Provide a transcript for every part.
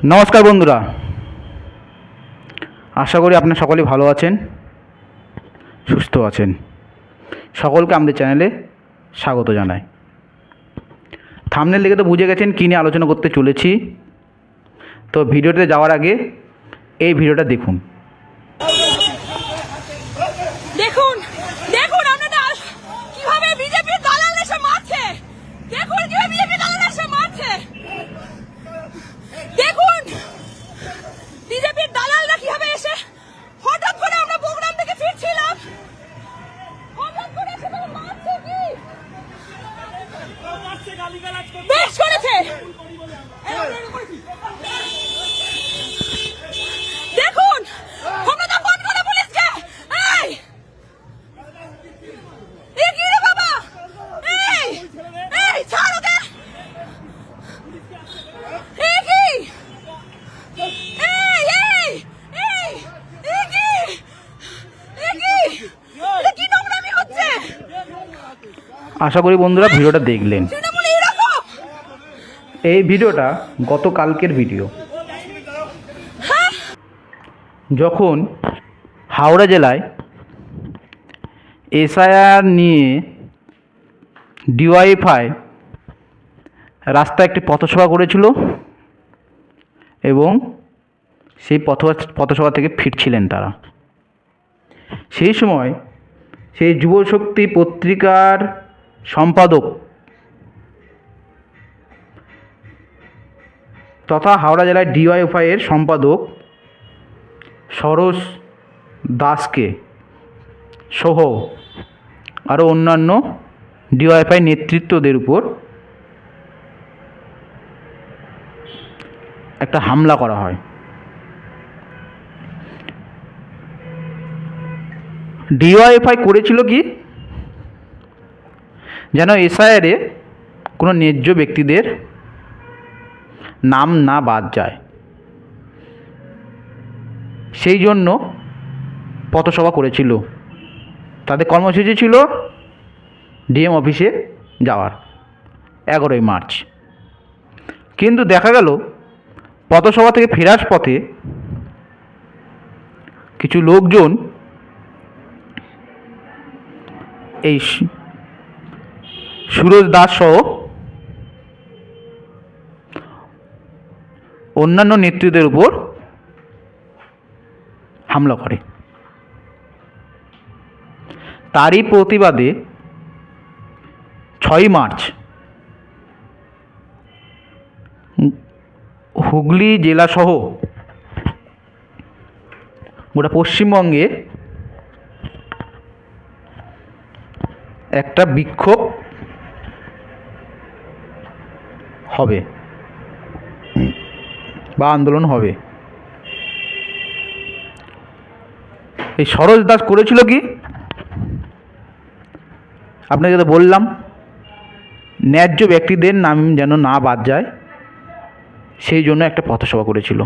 नमस्कार बंधुरा आशा करी आपनारा सकलेई भालो आछेन सुस्थ आछेन। सकलके आमादेर चैनेले स्वागत जानाई। थाम्बनेल देखे तो बुझे गेछेन कि निये आलोचना करते चलेछि। तो भिडियोते जाओयार आगे এই ভিডিওটা দেখুন। দেখুন দেখুন আপনারা কিভাবে বিজেপি দালাল এসে মারছে। দেখুন কিভাবে বিজেপি দালাল এসে মারছে। দেখুন বিজেপি দালালরা কিভাবে এসে হঠাৎ করে আমরা প্রোগ্রাম থেকে ফিরছিলাম, হঠাৎ করে এসে তারা মারছে। কি বেশ করেছে। দেখুন ক্ষমতা ফোন করে পুলিশকে, এই কি রে বাবা, এই এই ছাড় ওকে, এই কি, এই এই এই এই কি, এই কি, এটা কি নোংরামি হচ্ছে। আশা করি বন্ধুরা ভিডিওটা দেখলেন। তৃণমূলে এরকম এই ভিডিওটা গতকালকের ভিডিও, যখন হাওড়া জেলায় এসআইআর নিয়ে ডিওয়াইএফআই রাস্তায় একটি পথসভা করেছিল এবং সেই পথসভা থেকে ফিরছিলেন তারা। সেই সময় সেই যুবশক্তি পত্রিকার সম্পাদক তথা হাওড়া জেলায় ডিওয়াইএফআই এর সম্পাদক সরোজ দাসকে সহ আরও অন্যান্য ডিওয়াইএফআই নেতৃত্বদের উপর একটা হামলা করা হয়। ডিওয়াইএফআই করেছিল কি, যেন এসআইআরে কোনো ন্যায্য ব্যক্তিদের নাম না বাদ যায়, সেই জন্য পথসভা করেছিল। তাদের কর্মসূচি ছিল ডিএম অফিসে যাওয়ার 11ই মার্চ। কিন্তু দেখা গেল পথসভা থেকে ফেরার পথে কিছু লোকজন এই সুরজ দাস সহ অন্যান্য নেতৃত্বের উপর হামলা করে। তারই প্রতিবাদে 6ই মার্চ হুগলি জেলাসহ গোটা পশ্চিমবঙ্গে একটা বিক্ষোভ হবে বা আন্দোলন হবে। এই সরোজ দাস করেছিল কি, আপনাকে তো বললাম ন্যায্য ব্যক্তিদের নাম যেন না বাদ যায়, সেই জন্য একটা পথসভা করেছিল।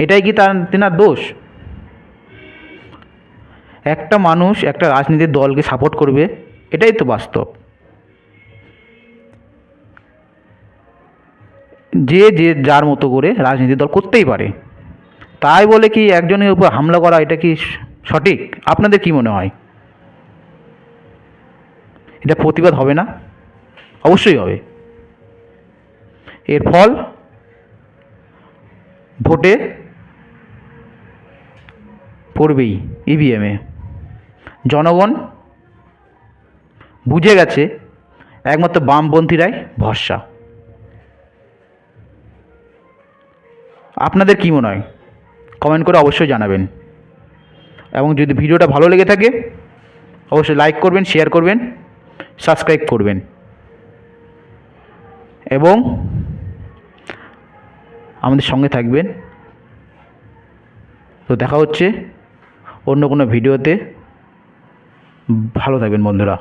এটাই কি তেনার দোষ? একটা মানুষ একটা রাজনীতির দলকে সাপোর্ট করবে, এটাই তো বাস্তব। যে যে যার মতো করে রাজনীতির দল করতেই পারে, তাই বলে কি একজনের উপর হামলা করা এটা কি সঠিক? আপনাদের কি মনে হয়? এটা প্রতিবাদ হবে না? অবশ্যই হবে। এর ফল ভোটে পড়বেই, ইভিএমে। জনগণ বুঝে গেছে একমাত্র বামপন্থীরাই ভরসা। আপনাদের কি মনে হয় কমেন্ট করে অবশ্যই জানাবেন। এবং যদি ভিডিওটা ভালো লেগে থাকে অবশ্যই লাইক করবেন, শেয়ার করবেন, সাবস্ক্রাইব করবেন এবং আমাদের সঙ্গে থাকবেন। তো দেখা হচ্ছে অন্য কোনো ভিডিওতে। ভালো থাকবেন বন্ধুরা।